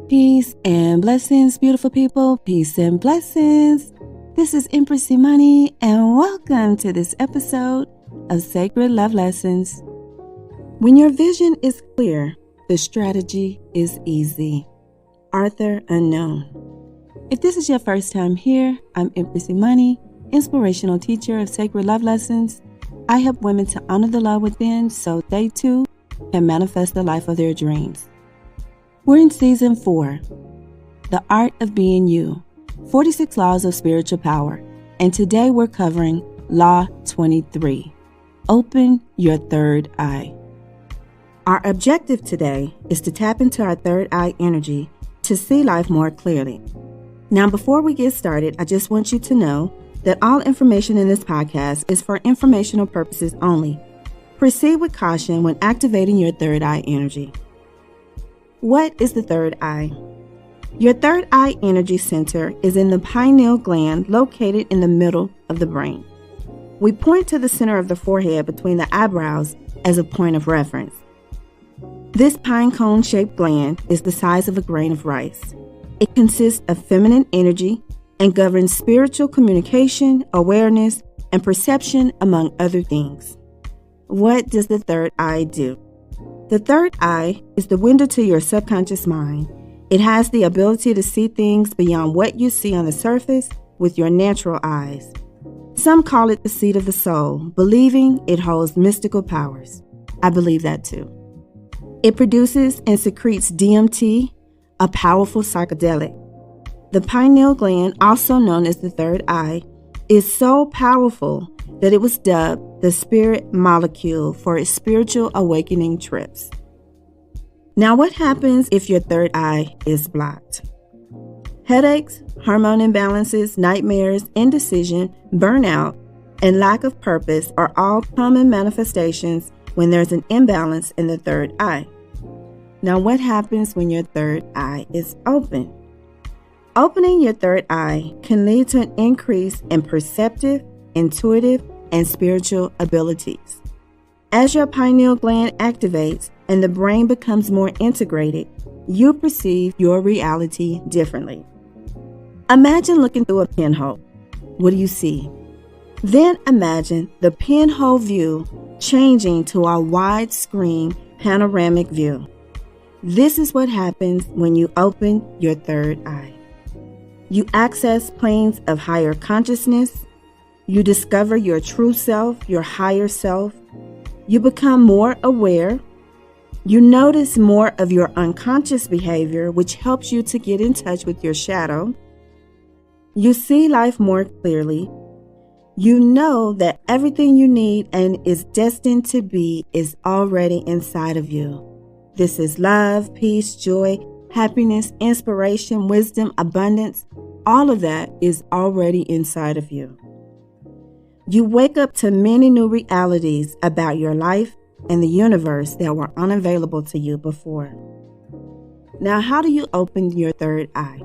Peace and blessings, beautiful people. Peace and blessings. This is Empress Imani, and welcome to this episode of Sacred Love Lessons. When your vision is clear, the strategy is easy. Author Unknown. If this is your first time here, I'm Empress Imani, inspirational teacher of Sacred Love Lessons. I help women to honor the love within so they too can manifest the life of their dreams. We're in Season 4, The Art of Being You, 46 Laws of Spiritual Power, and today we're covering Law 23, Open Your Third Eye. Our objective today is to tap into our third eye energy to see life more clearly. Now, before we get started, I just want you to know that all information in this podcast is for informational purposes only. Proceed with caution when activating your third eye energy. What is the third eye? Your third eye energy center is in the pineal gland located in the middle of the brain. We point to the center of the forehead between the eyebrows as a point of reference. This pine cone-shaped gland is the size of a grain of rice. It consists of feminine energy and governs spiritual communication, awareness, and perception, among other things. What does the third eye do? The third eye is the window to your subconscious mind. It has the ability to see things beyond what you see on the surface with your natural eyes. Some call it the seat of the soul, believing it holds mystical powers. I believe that too. It produces and secretes DMT, a powerful psychedelic. The pineal gland, also known as the third eye, is so powerful that it was dubbed the spirit molecule for its spiritual awakening trips. Now, what happens if your third eye is blocked? Headaches, hormone imbalances, nightmares, indecision, burnout, and lack of purpose are all common manifestations when there's an imbalance in the third eye. Now, what happens when your third eye is open? Opening your third eye can lead to an increase in perceptive, intuitive, and spiritual abilities. As your pineal gland activates and the brain becomes more integrated, you perceive your reality differently. Imagine looking through a pinhole. What do you see? Then imagine the pinhole view changing to a widescreen panoramic view. This is what happens when you open your third eye. You access planes of higher consciousness. You discover your true self, your higher self. You become more aware. You notice more of your unconscious behavior, which helps you to get in touch with your shadow. You see life more clearly. You know that everything you need and is destined to be is already inside of you. This is love, peace, joy, happiness, inspiration, wisdom, abundance. All of that is already inside of you. You wake up to many new realities about your life and the universe that were unavailable to you before. Now, how do you open your third eye?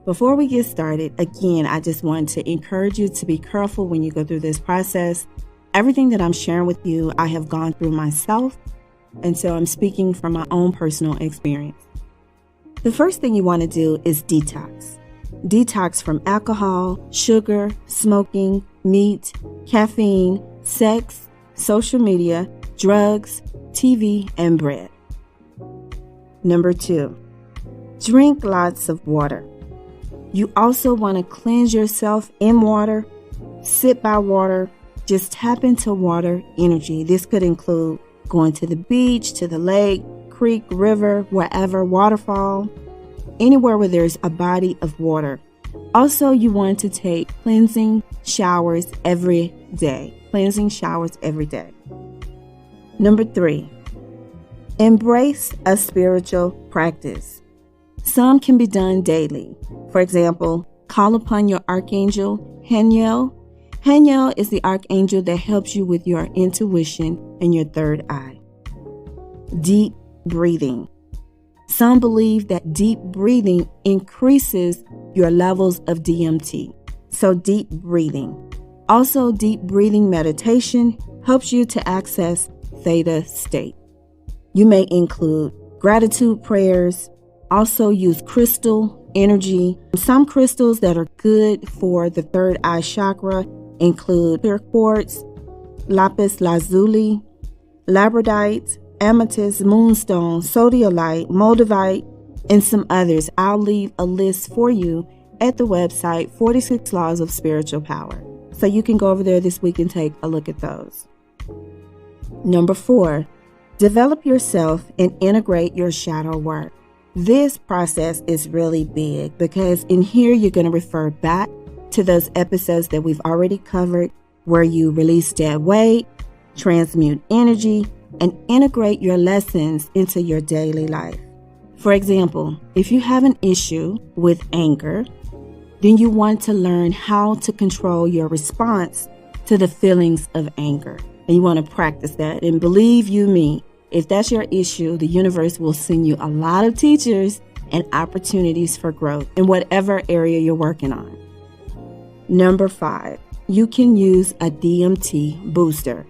Before we get started, again, I just want to encourage you to be careful when you go through this process. Everything that I'm sharing with you, I have gone through myself, and so I'm speaking from my own personal experience. The first thing you want to do is detox. Detox from alcohol, sugar, smoking, meat, caffeine, sex, social media, drugs, TV, and bread. Number 2, drink lots of water. You also want to cleanse yourself in water, sit by water, just tap into water energy. This could include going to the beach, to the lake, creek, river, wherever, waterfall, anywhere where there's a body of water. Also, you want to take cleansing showers every day. Number 3, embrace a spiritual practice. Some can be done daily. For example, call upon your archangel, Haniel. Haniel is the archangel that helps you with your intuition and your third eye. Deep breathing. Some believe that deep breathing increases your levels of DMT. So deep breathing. Also, deep breathing meditation helps you to access theta state. You may include gratitude prayers, also use crystal energy. Some crystals that are good for the third eye chakra include clear quartz, lapis lazuli, labradorite, amethyst, moonstone, sodalite, moldavite, and some others. I'll leave a list for you at the website 46 Laws of Spiritual Power. So you can go over there this week and take a look at those. Number 4, develop yourself and integrate your shadow work. This process is really big because in here you're going to refer back to those episodes that we've already covered where you release dead weight, transmute energy, and integrate your lessons into your daily life. For example, if you have an issue with anger, then you want to learn how to control your response to the feelings of anger. And you want to practice that. And believe you me, if that's your issue, the universe will send you a lot of teachers and opportunities for growth in whatever area you're working on. Number 5, you can use a DMT booster.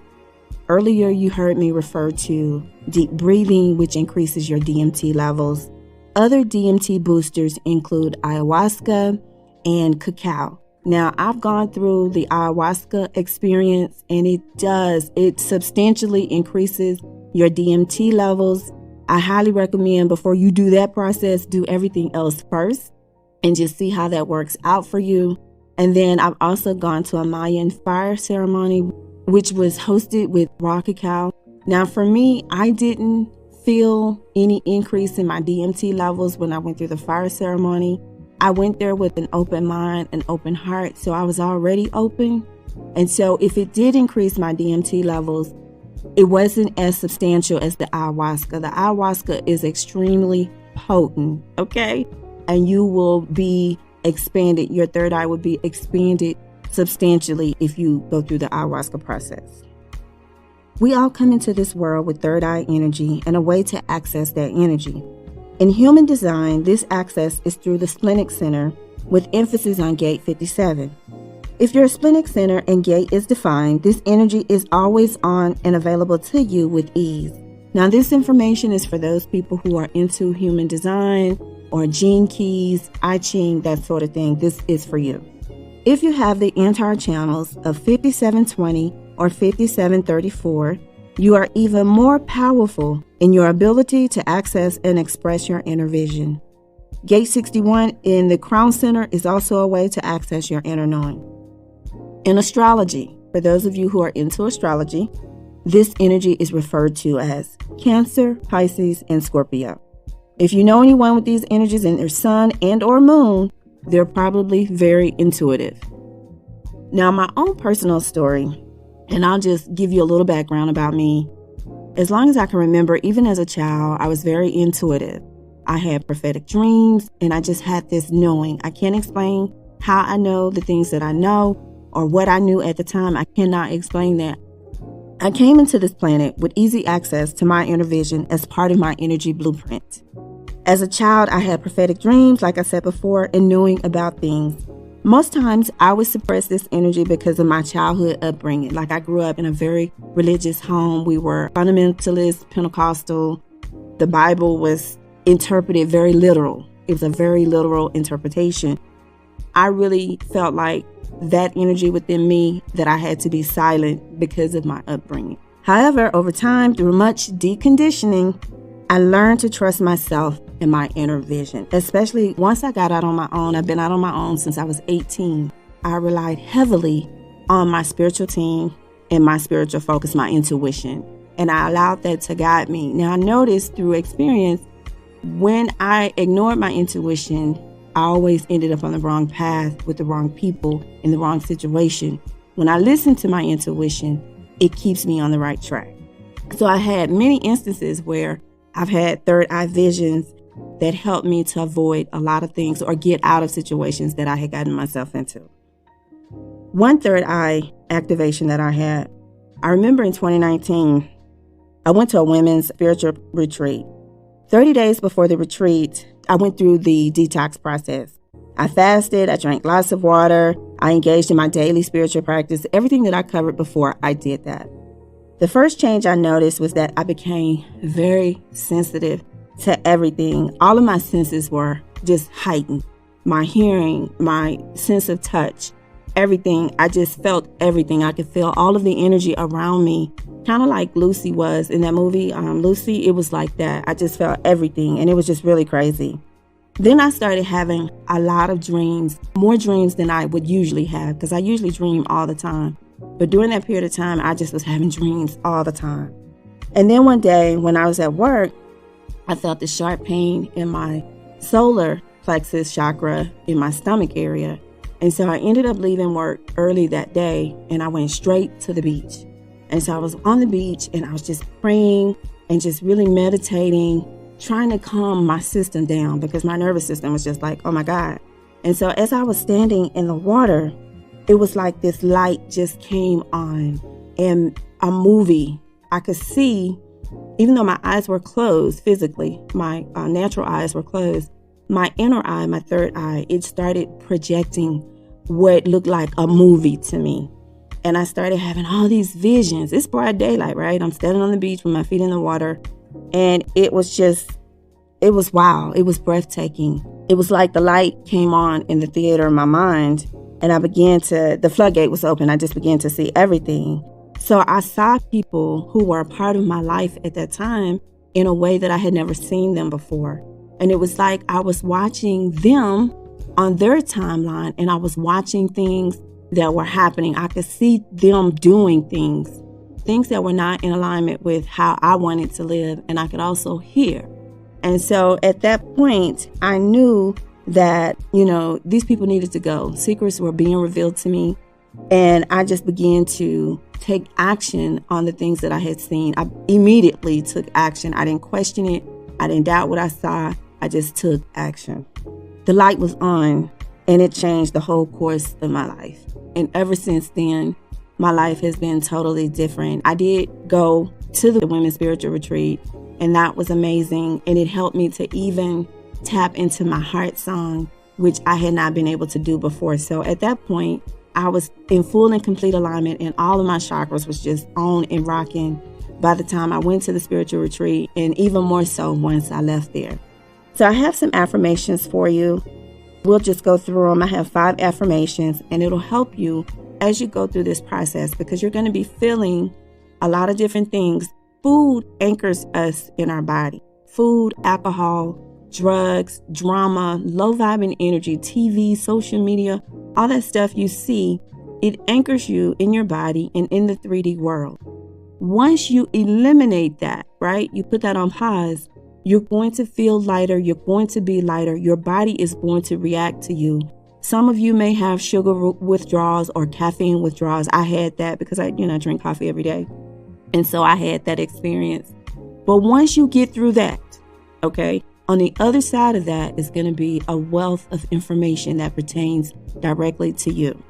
Earlier, you heard me refer to deep breathing, which increases your DMT levels. Other DMT boosters include ayahuasca and cacao. Now, I've gone through the ayahuasca experience, and it substantially increases your DMT levels. I highly recommend before you do that process, do everything else first and just see how that works out for you. And then I've also gone to a Mayan fire ceremony, which was hosted with raw cacao. Now, for me, I didn't feel any increase in my DMT levels when I went through the fire ceremony. I went there with an open mind, an open heart, so I was already open. And so if it did increase my DMT levels, it wasn't as substantial as the ayahuasca. The ayahuasca is extremely potent, okay? And you will be expanded. Your third eye will be expanded substantially if you go through the ayahuasca process. We all come into this world with third eye energy and a way to access that energy. In human design, this access is through the splenic center with emphasis on gate 57. If your splenic center and gate is defined, this energy is always on and available to you with ease. Now, this information is for those people who are into human design or gene keys, I Ching, that sort of thing. This is for you. If you have the entire channels of 5720 or 5734, you are even more powerful in your ability to access and express your inner vision. Gate 61 in the crown center is also a way to access your inner knowing. In astrology, for those of you who are into astrology, this energy is referred to as Cancer, Pisces, and Scorpio. If you know anyone with these energies in their sun and or moon, they're probably very intuitive. Now, my own personal story, and I'll just give you a little background about me. As long as I can remember, even as a child, I was very intuitive. I had prophetic dreams, and I just had this knowing. I can't explain how I know the things that I know or what I knew at the time. I cannot explain that. I came into this planet with easy access to my inner vision as part of my energy blueprint. As a child, I had prophetic dreams, like I said before, and knowing about things. Most times, I would suppress this energy because of my childhood upbringing. Like, I grew up in a very religious home. We were fundamentalist, Pentecostal. The Bible was interpreted very literal. It was a very literal interpretation. I really felt like that energy within me that I had to be silent because of my upbringing. However, over time, through much deconditioning, I learned to trust myself and my inner vision, especially once I got out on my own. I've been out on my own since I was 18. I relied heavily on my spiritual team and my spiritual focus, my intuition, and I allowed that to guide me. Now, I noticed through experience, when I ignored my intuition, I always ended up on the wrong path with the wrong people in the wrong situation. When I listen to my intuition, it keeps me on the right track. So I had many instances where I've had third eye visions that helped me to avoid a lot of things or get out of situations that I had gotten myself into. One third eye activation that I had, I remember in 2019, I went to a women's spiritual retreat. 30 days before the retreat, I went through the detox process. I fasted, I drank lots of water, I engaged in my daily spiritual practice. Everything that I covered before, I did that. The first change I noticed was that I became very sensitive to everything. All of my senses were just heightened. My hearing, my sense of touch, everything. I just felt everything. I could feel all of the energy around me, kind of like Lucy was in that movie, Lucy. It was like that. I just felt everything, and it was just really crazy. Then I started having a lot of dreams, more dreams than I would usually have, because I usually dream all the time. But during that period of time, I just was having dreams all the time. And then one day when I was at work, I felt this sharp pain in my solar plexus chakra in my stomach area. And so I ended up leaving work early that day, and I went straight to the beach. And so I was on the beach, and I was just praying and just really meditating, trying to calm my system down, because my nervous system was just like, oh my God. And so as I was standing in the water, it was like this light just came on, and a movie. I could see, even though my eyes were closed physically, my natural eyes were closed, my inner eye, my third eye, it started projecting what looked like a movie to me. And I started having all these visions. It's broad daylight, right? I'm standing on the beach with my feet in the water. And it was wow. It was breathtaking. It was like the light came on in the theater in my mind. And the floodgate was open. I just began to see everything. So I saw people who were a part of my life at that time in a way that I had never seen them before. And it was like I was watching them on their timeline, and I was watching things that were happening. I could see them doing things that were not in alignment with how I wanted to live, and I could also hear. And so at that point, I knew that, these people needed to go. Secrets were being revealed to me, and I just began to take action on the things that I had seen. I immediately took action. I didn't question it. I didn't doubt what I saw. I just took action. The light was on, and it changed the whole course of my life. And ever since then, my life has been totally different. I did go to the Women's Spiritual Retreat, and that was amazing. And it helped me to even tap into my heart song, which I had not been able to do before. So at that point, I was in full and complete alignment, and all of my chakras was just on and rocking by the time I went to the spiritual retreat, and even more so once I left there. So I have some affirmations for you. We'll just go through them. I have 5 affirmations, and it'll help you as you go through this process, because you're going to be feeling a lot of different things. Food anchors us in our body. Food, alcohol, drugs, drama, low vibing energy, TV, social media, all that stuff you see, it anchors you in your body and in the 3D world. Once you eliminate that, right, you put that on pause, you're going to feel lighter. You're going to be lighter. Your body is going to react to you. Some of you may have sugar withdrawals or caffeine withdrawals. I had that because I drink coffee every day. And so I had that experience. But once you get through that, okay, on the other side of that is going to be a wealth of information that pertains directly to you.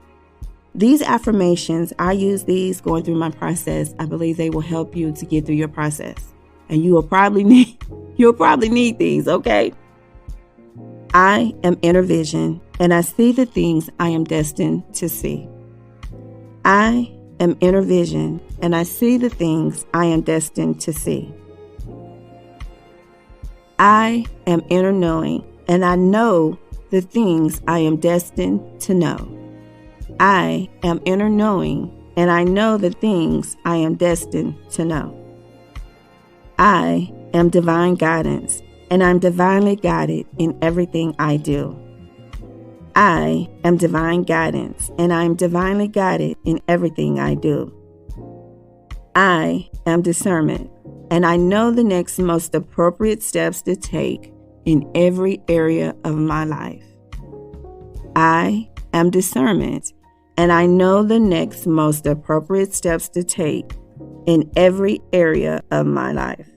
These affirmations, I use these going through my process. I believe they will help you to get through your process. And you'll probably need these, okay? I am inner vision, and I see the things I am destined to see. I am inner vision, and I see the things I am destined to see. I am inner knowing, and I know the things I am destined to know. I am inner knowing, and I know the things I am destined to know. I am divine guidance, and I'm divinely guided in everything I do. I am divine guidance, and I am divinely guided in everything I do. I am discernment, and I know the next most appropriate steps to take in every area of my life. I am discernment, and I know the next most appropriate steps to take in every area of my life.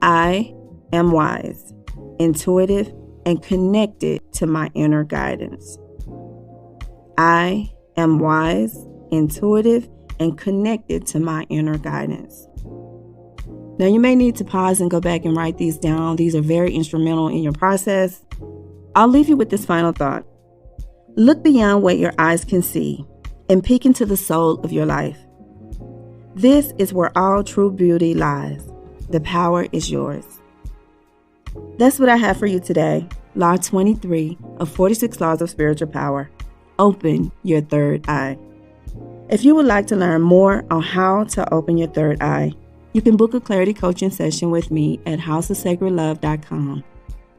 I am wise, intuitive, and connected to my inner guidance. I am wise, intuitive, and connected to my inner guidance. Now, you may need to pause and go back and write these down. These are very instrumental in your process. I'll leave you with this final thought. Look beyond what your eyes can see and peek into the soul of your life. This is where all true beauty lies. The power is yours. That's what I have for you today. Law 23 of 46 Laws of Spiritual Power. Open your third eye. If you would like to learn more on how to open your third eye, you can book a clarity coaching session with me at houseofsacredlove.com.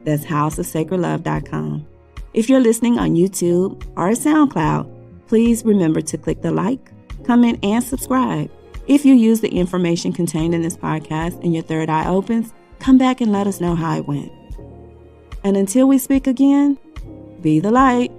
That's houseofsacredlove.com. If you're listening on YouTube or SoundCloud, please remember to click the like, comment, and subscribe. If you use the information contained in this podcast and your third eye opens, come back and let us know how it went. And until we speak again, be the light.